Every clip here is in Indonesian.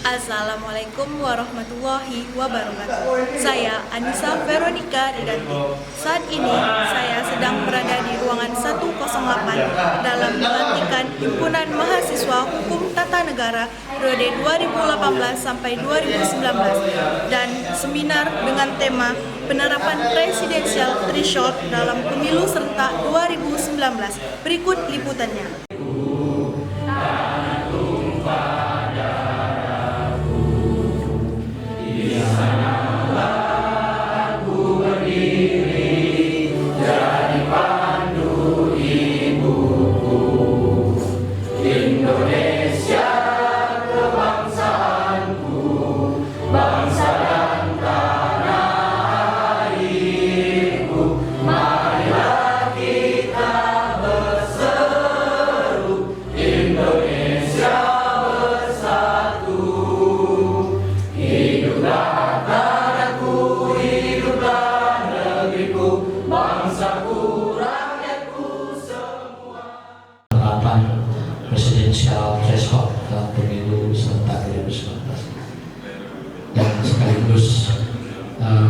Assalamualaikum warahmatullahi wabarakatuh. Saya Anissa Veronica Ridanti. Saat ini saya sedang berada di ruangan 108 dalam pelantikan Himpunan Mahasiswa Hukum Tata Negara periode 2018 sampai 2019 dan seminar dengan tema penerapan presidensial threshold dalam pemilu serentak 2019. Berikut liputannya. Presidensial threshold dalam pemilu serentak 2019 dan sekaligus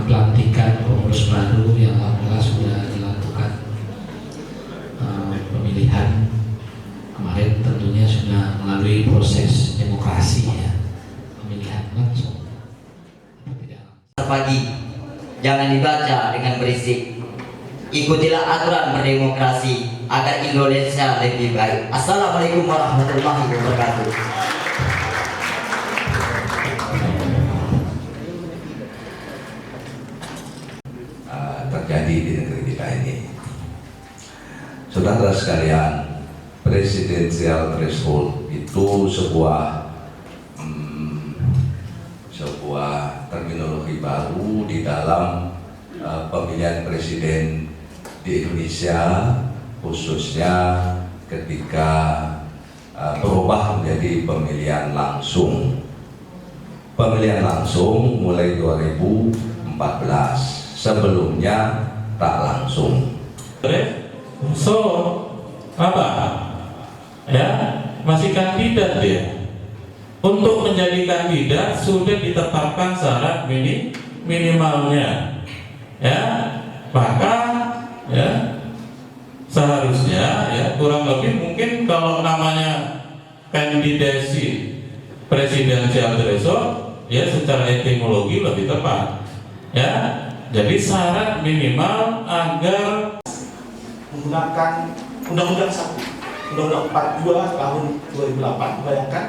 pelantikan pengurus baru yang alhamdulillah sudah dilakukan pemilihan kemarin, tentunya sudah melalui proses demokrasi ya, pemilihan langsung. Pagi, jangan dibaca dengan berisik. Ikutilah aturan berdemokrasi agar Indonesia lebih baik. Assalamualaikum warahmatullahi wabarakatuh. Terjadi di negeri kita ini. Saudara sekalian, presidensial threshold itu sebuah terminologi baru di dalam pemilihan presiden di Indonesia, khususnya ketika berubah menjadi pemilihan langsung. Pemilihan langsung mulai 2014, sebelumnya tak langsung. So, apa? Ya, masih kandidat dia. Untuk menjadi kandidat sudah ditetapkan syarat minimalnya. Ya, maka ya seharusnya ya kurang lebih mungkin kalau namanya kandidasi presidensial threshold ya secara etimologi lebih tepat ya, jadi syarat minimal agar menggunakan Undang-Undang 1, Undang-Undang 42 tahun 2008. Bayangkan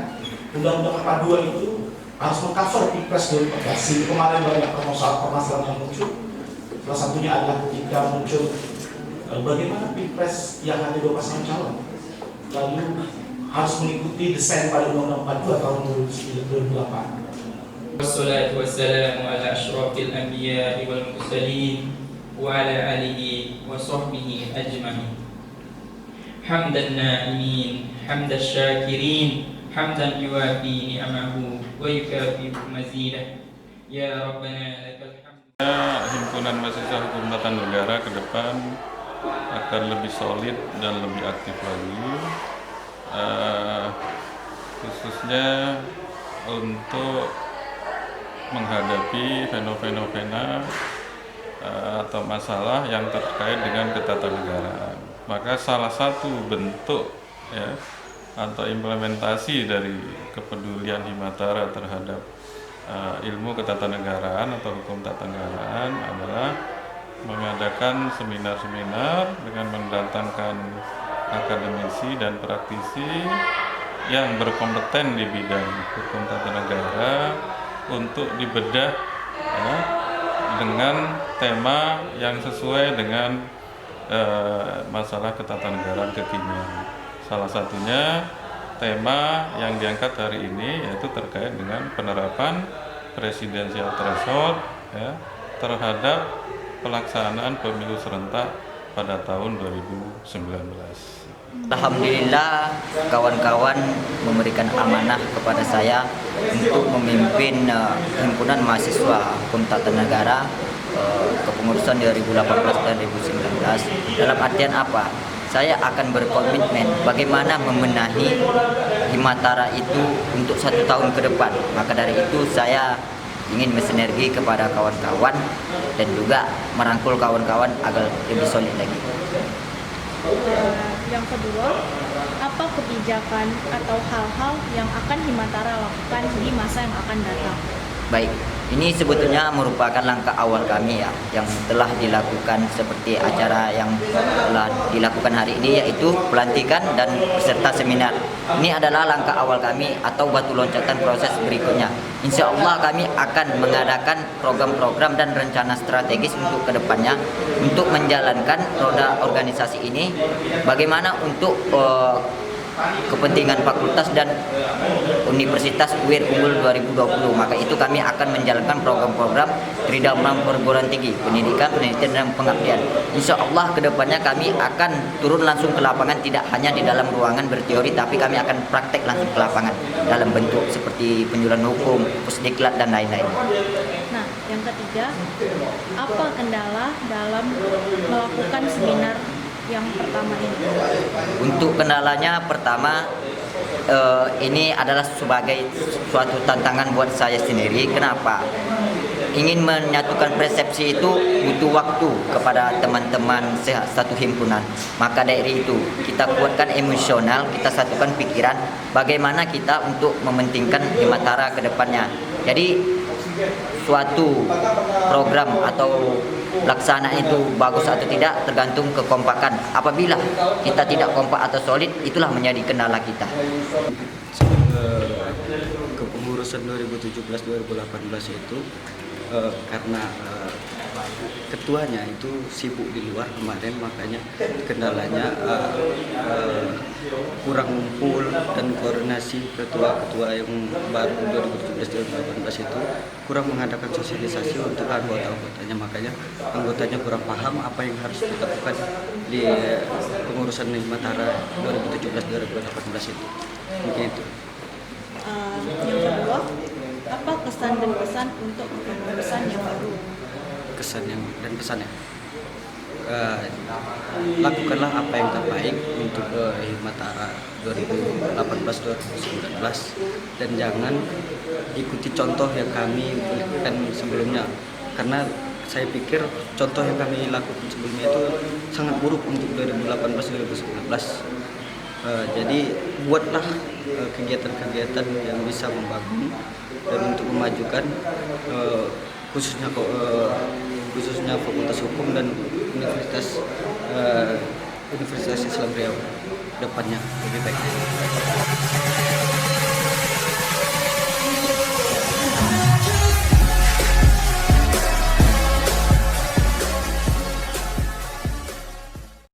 Undang-Undang 42 itu harus mengcover Pilpres 2014. Sehingga kemarin banyak permasalahan yang muncul. Salah satunya adalah ketika muncul bagaimana Pilpres yang hanya 2 pasangan calon lalu harus mengikuti desain pada Undang-Undang 42 tahun 2008. Wassalatu wassalamu ala asyrafil anbiya'i wal mursalin wa ala alihi wa sahbihi ajma'in. Hamdan na'imin, hamdan syakirin, hamdan yuwafi ni'amahu wa yukafi'u mazidah. Ya Rabbana lakal hamd. Himpunan Mahasiswa Hukum Tata Negara ke depan akan lebih solid dan lebih aktif lagi, khususnya untuk menghadapi fenomena atau masalah yang terkait dengan ketatanegaraan. Maka salah satu bentuk ya atau implementasi dari kepedulian Himatara terhadap ilmu ketatanegaraan atau hukum tata negaraan adalah mengadakan seminar-seminar dengan mendatangkan akademisi dan praktisi yang berkompeten di bidang hukum tata negara untuk dibedah ya, dengan tema yang sesuai dengan masalah ketatanegaraan kekinian. Salah satunya tema yang diangkat hari ini yaitu terkait dengan penerapan presidensial threshold ya, terhadap pelaksanaan pemilu serentak pada tahun 2019. Alhamdulillah kawan-kawan memberikan amanah kepada saya untuk memimpin Himpunan Mahasiswa Hukum Tata Negara kepengurusan 2018 dan 2019. Dalam artian apa? saya akan berkomitmen bagaimana membenahi Himatara itu untuk 1 tahun ke depan. Maka dari itu saya ingin bersinergi kepada kawan-kawan dan juga merangkul kawan-kawan agar lebih solid lagi. Yang kedua, apa kebijakan atau hal-hal yang akan Himatara lakukan di masa yang akan datang? Baik, ini sebetulnya merupakan langkah awal kami ya, yang telah dilakukan seperti acara yang telah dilakukan hari ini, yaitu pelantikan dan peserta seminar. Ini adalah langkah awal kami atau batu loncatan proses berikutnya. Insya Allah kami akan mengadakan program-program dan rencana strategis untuk kedepannya untuk menjalankan roda organisasi ini. Bagaimana untuk kepentingan fakultas dan Universitas UIR Unggul 2020. Maka itu kami akan menjalankan program-program Tridharma perguruan tinggi, pendidikan, penelitian, dan pengabdian. Insya Allah kedepannya kami akan turun langsung ke lapangan, tidak hanya di dalam ruangan berteori, tapi kami akan praktek langsung ke lapangan dalam bentuk seperti penjualan hukum, pusdiklat, dan lain-lain. Nah, yang ketiga, apa kendala dalam melakukan seminar yang pertama ini? Untuk kendalanya pertama, ini adalah sebagai suatu tantangan buat saya sendiri. Kenapa? Ingin menyatukan persepsi itu butuh waktu kepada teman-teman satu himpunan. Maka dari itu kita kuatkan emosional, kita satukan pikiran bagaimana kita untuk mementingkan Himatara ke depannya. Jadi suatu program atau pelaksanaan itu bagus atau tidak tergantung kekompakan. Apabila kita tidak kompak atau solid, itulah menjadi kendala kita. Kepengurusan 2017-2018 itu karena ketuanya itu sibuk di luar kemarin, makanya kendalanya kurang ngumpul dan koordinasi ketua-ketua yang baru 2017-2018 itu kurang mengadakan sosialisasi untuk anggota-anggotanya, makanya anggotanya kurang paham apa yang harus dilakukan di pengurusan Himatara 2017-2018 itu. Mungkin itu. Yang kedua, apa kesan dan pesan untuk kepengurusan yang baru? Kesan dan pesannya, lakukanlah apa yang terbaik untuk Himatara 2018-2019 dan jangan ikuti contoh yang kami berikan sebelumnya, karena saya pikir contoh yang kami lakukan sebelumnya itu sangat buruk untuk 2018-2019. Jadi buatlah kegiatan-kegiatan yang bisa membangun dan untuk memajukan khususnya Fakultas Hukum dan Universitas Islam Riau depannya lebih baik.